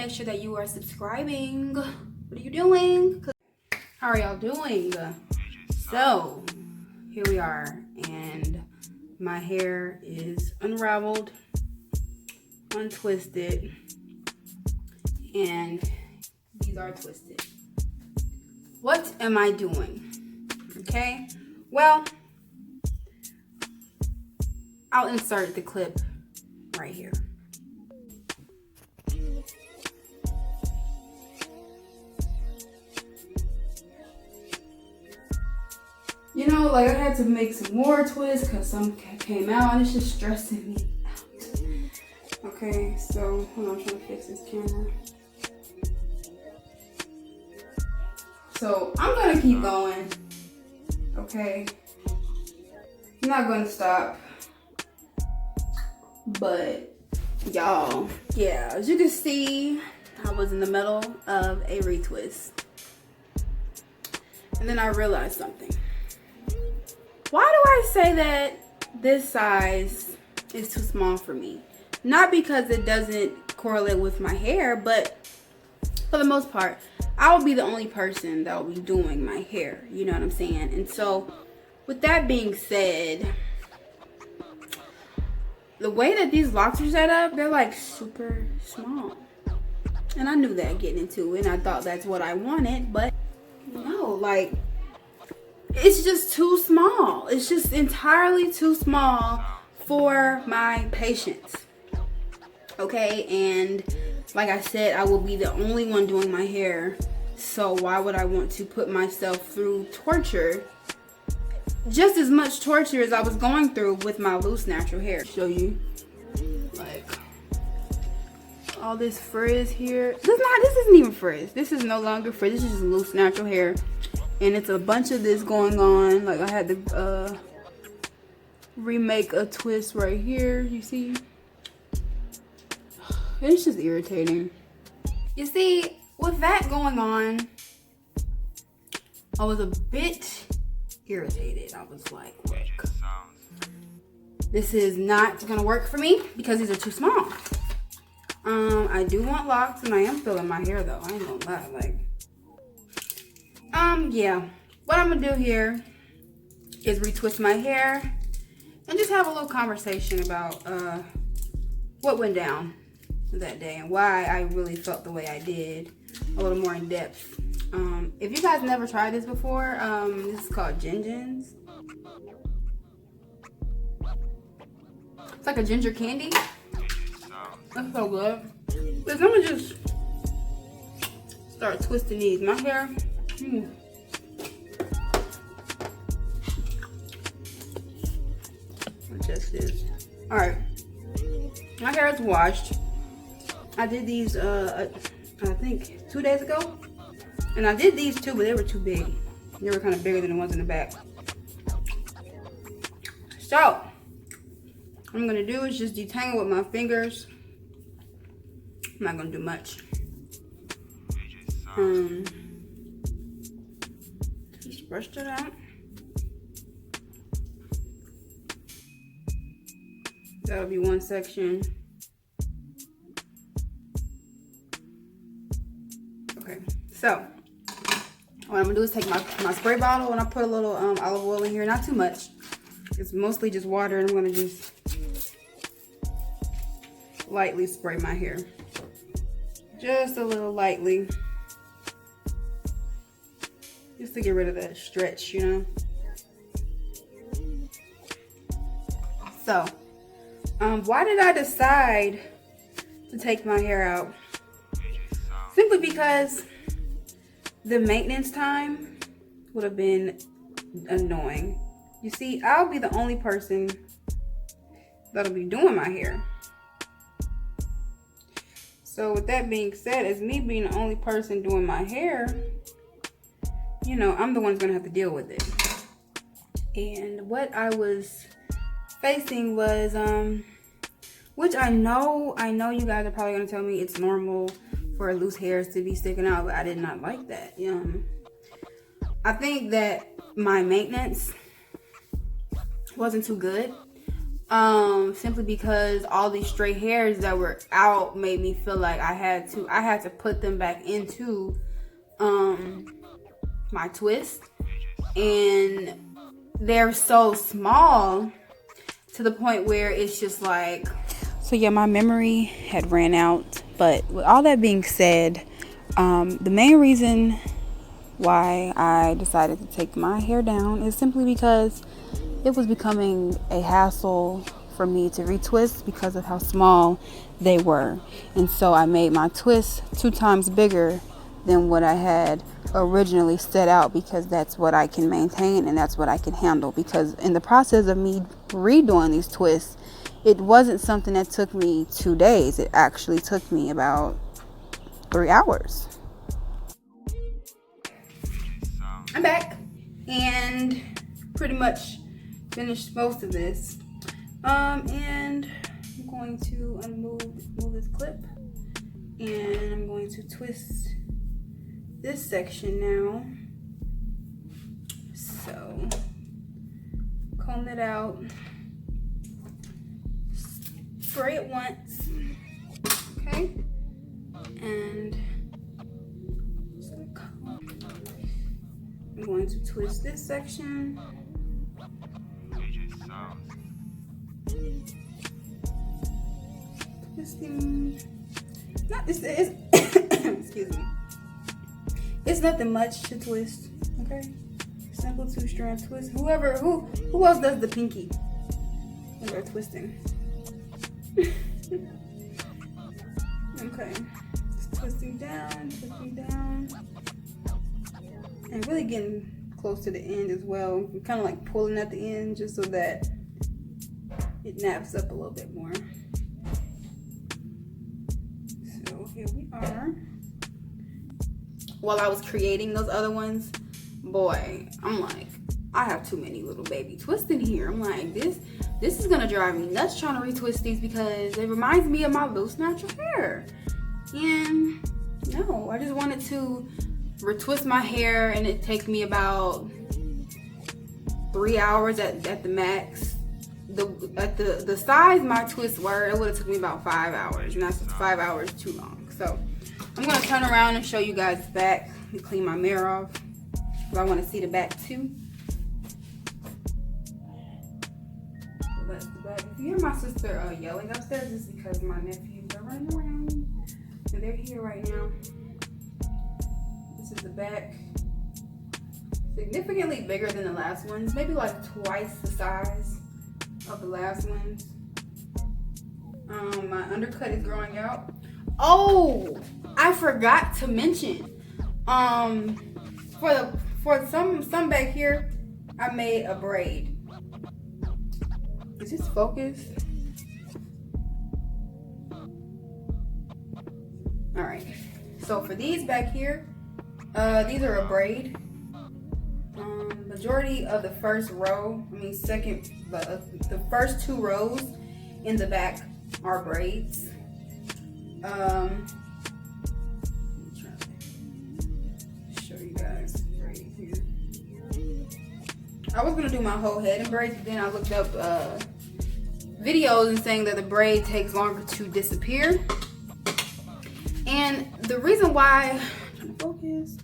make sure that you are subscribing. What are you doing? How are y'all doing? So, here we are, and my hair is unraveled, untwisted, and these are twisted. What am I doing? Okay, well, I'll insert the clip right here. You know, like I had to make some more twists because some came out and it's just stressing me out. Okay, so hold on, I'm trying to fix this camera. So I'm gonna keep going. Okay, I'm not gonna stop. But y'all, yeah, as you can see, I was in the middle of a retwist. And then I realized something. Why do I say that this size is too small for me? Not because it doesn't correlate with my hair, but for the most part, I will be the only person that will be doing my hair. You know what I'm saying? And so, with that being said, the way that these locks are set up, they're like super small. And I knew that getting into it, and I thought that's what I wanted, but no, like, it's just too small. It's just entirely too small for my patience. Okay, and like I said, I will be the only one doing my hair. So why would I want to put myself through torture? Just as much torture as I was going through with my loose natural hair. Show you, like, all this frizz here. This isn't even frizz. This is no longer frizz. This is just loose natural hair. And it's a bunch of this going on. Like, I had to remake a twist right here. You see? It's just irritating. You see, with that going on, I was a bit irritated. I was like, look, this is not gonna work for me because these are too small. I do want locks, and I am feeling my hair though. I ain't gonna lie, like. Yeah, what I'm gonna do here is retwist my hair and just have a little conversation about what went down that day and why I really felt the way I did, a little more in depth. If you guys never tried this before, this is called Gin-Gins. It's like a ginger candy. That's so good. But I'm gonna just start twisting these. My hair. Adjust this. Alright. My hair is washed. I did these I think 2 days ago. And I did these too, but they were too big. They were kind of bigger than the ones in the back. So what I'm gonna do is just detangle with my fingers. I'm not gonna do much. Just brush that out. That'll be one section. Okay, so what I'm gonna do is take my spray bottle and I put a little olive oil in here, not too much. It's mostly just water, and I'm gonna just lightly spray my hair. Just a little lightly. Just to get rid of that stretch, you know. So, why did I decide to take my hair out? Simply because the maintenance time would have been annoying. You see, I'll be the only person that'll be doing my hair. So with that being said, as me being the only person doing my hair, you know, I'm the one who's gonna have to deal with it. And what I was facing was, which I know you guys are probably gonna tell me it's normal for loose hairs to be sticking out, but I did not like that. I think that my maintenance wasn't too good. simply because all these stray hairs that were out made me feel like I had to put them back into my twist, and they're so small to the point where it's just like. So yeah, my memory had ran out, but with all that being said, the main reason why I decided to take my hair down is simply because it was becoming a hassle for me to retwist because of how small they were. And so I made my twist 2 times bigger than what I had originally set out, because that's what I can maintain and that's what I can handle. Because in the process of me redoing these twists, it wasn't something that took me 2 days. It actually took me about 3 hours. I'm back and pretty much finished most of this. And I'm going to move this clip, and I'm going to twist this section now. So comb it out, spray it once, okay, and I'm going to twist this section. Twisting. Excuse me. It's nothing much to twist, okay? Simple 2-strand twist. Who else does the pinky when they're twisting? Okay. Just twisting down, and really getting close to the end as well. I'm kind of like pulling at the end just so that it naps up a little bit more. So here we are. While I was creating those other ones, boy, I'm like, I have too many little baby twists in here. I'm like, this is gonna drive me nuts trying to retwist these, because it reminds me of my loose natural hair. And no, I just wanted to retwist my hair, and it takes me about 3 hours at the max. The size my twists were, it would have took me about 5 hours, and that's 5 hours too long. So I'm gonna turn around and show you guys the back and clean my mirror off, because I want to see the back too. So that's the back. If you hear my sister yelling upstairs, it's because my nephews are running around, and they're here right now. This is the back. Significantly bigger than the last ones, maybe like twice the size of the last ones. My undercut is growing out. Oh, I forgot to mention, for some back here, I made a braid. Is this focused? All right. So for these back here, these are a braid. Majority of the first row, the first 2 rows in the back are braids. Let me try to show you guys right here. I was gonna do my whole head in braids, but then I looked up videos and saying that the braid takes longer to disappear. And the reason why, I'm trying to focus.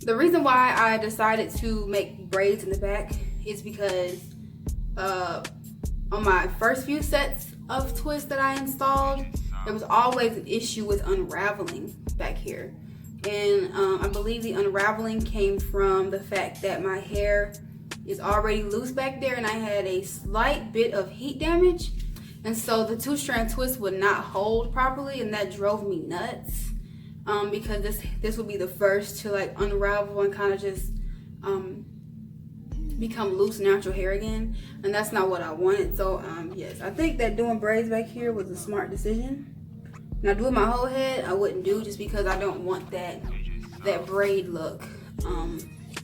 The reason why I decided to make braids in the back is because on my first few sets of twists that I installed, there was always an issue with unraveling back here. And I believe the unraveling came from the fact that my hair is already loose back there, and I had a slight bit of heat damage. And so the 2-strand twist would not hold properly, and that drove me nuts. Because this would be the first to like unravel and kind of just become loose natural hair again, and that's not what I wanted. So yes, I think that doing braids back here was a smart decision. Now doing my whole head, I wouldn't do, just because I don't want that braid look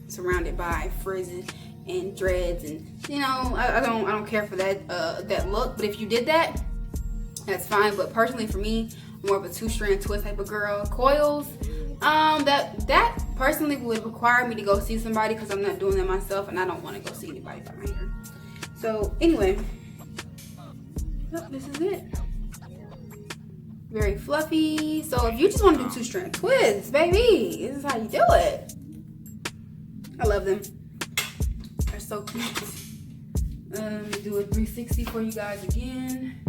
surrounded by frizzes and dreads, and you know, I don't care for that look. But if you did that, that's fine. But personally for me, more of a 2-strand twist type of girl. Coils, that personally would require me to go see somebody because I'm not doing that myself, and I don't want to go see anybody by my hair. So anyway, yep, this is it. Very fluffy. So if you just want to do 2-strand twists, baby, this is how you do it. I love them. They're so cute. Do a 360 for you guys again.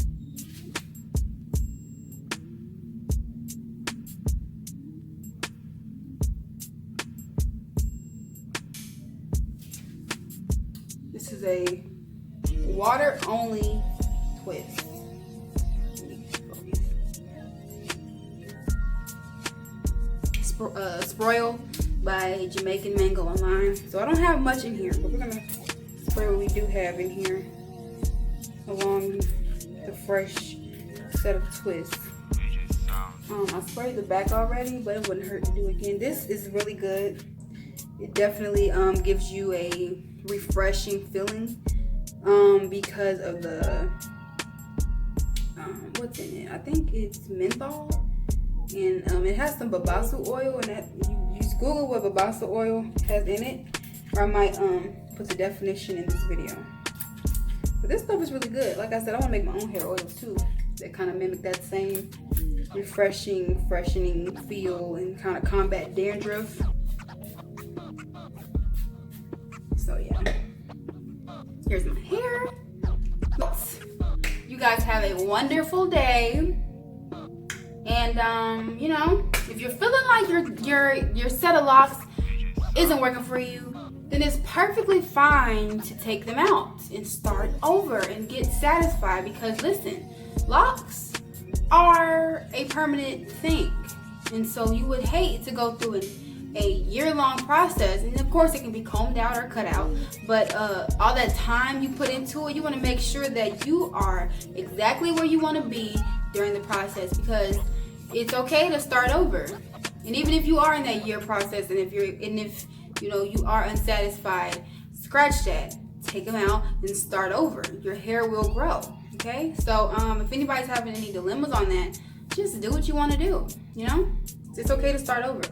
This is a water only twist. Sproil by Jamaican Mango and Lime. So I don't have much in here, but we're gonna spray what we do have in here along the fresh set of twists. I sprayed the back already, but it wouldn't hurt to do again. This is really good. It definitely gives you a refreshing feeling because of the what's in it. I think it's menthol, and it has some babasu oil, and that you just Google what babasu oil has in it, or I might put the definition in this video. But this stuff is really good. Like I said, I want to make my own hair oils too that kind of mimic that same refreshing, freshening feel and kind of combat dandruff. So yeah, here's my hair. You guys have a wonderful day, and you know, if you're feeling like your set of locks isn't working for you, then it's perfectly fine to take them out and start over and get satisfied. Because listen, locks are a permanent thing, and so you would hate to go through a year-long process. And of course it can be combed out or cut out, but all that time you put into it, you want to make sure that you are exactly where you want to be during the process, because it's okay to start over. And even if you are in that year process, and if you know you are unsatisfied, scratch that, take them out and start over. Your hair will grow. Okay, so if anybody's having any dilemmas on that, just do what you want to do. You know, it's okay to start over.